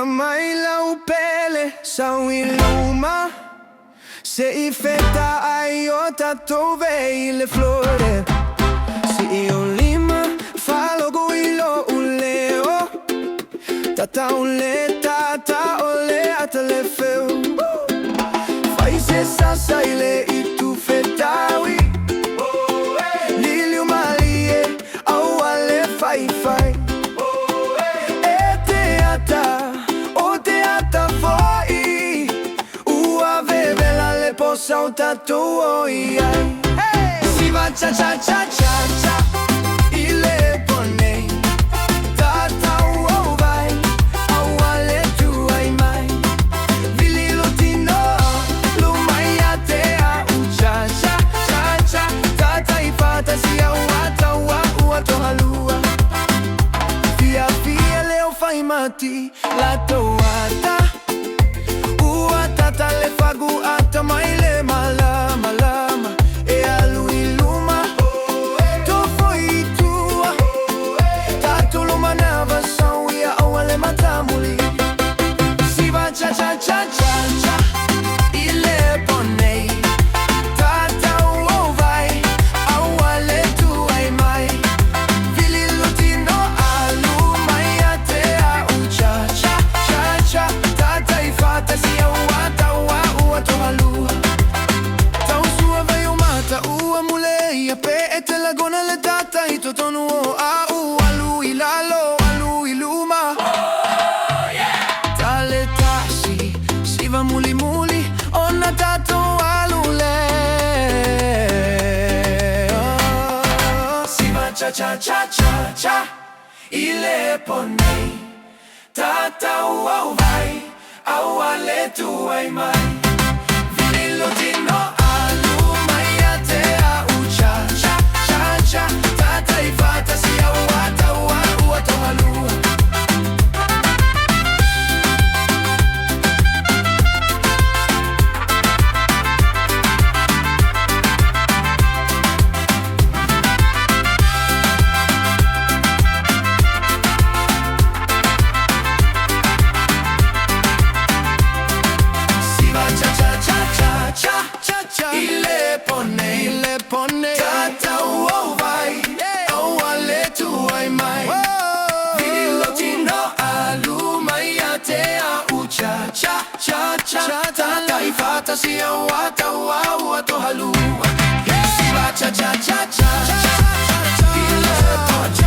mai la pele sau iluma. Se i fetta io tattovei le flore. Se io lima fa logo ilo uleo. Tata ule tata ole atele feu. Fai se sasa ile itu fetawi. Liliu malie au ale fai fai. Posso tatuo iai. Si va cha cha cha cha cha. Ile ponei. Tata uo vai. Auale tu ai mai. Vili lutino. Lumai te a ucha cha cha cha. Tata I fantasia uata ua to halua. Fia fia leo fai mati. La toata. Ua tata le fagu ata mai. Muli muli, ho natato alule. Si va cha cha cha cha cha. Ile ponei. Tata uau vai. Au ale tu ai mai. Vili lutino alu mai te a ucha cha cha cha. Tata I fantasia uata ua to halua. Ile ponei. Tata uo vai. Au ale tu ai mai. Vili lutino alu mai te a ucha cha cha cha. Tata I fantasia uata ua to halua. Si va cha cha cha cha. Ile ponei.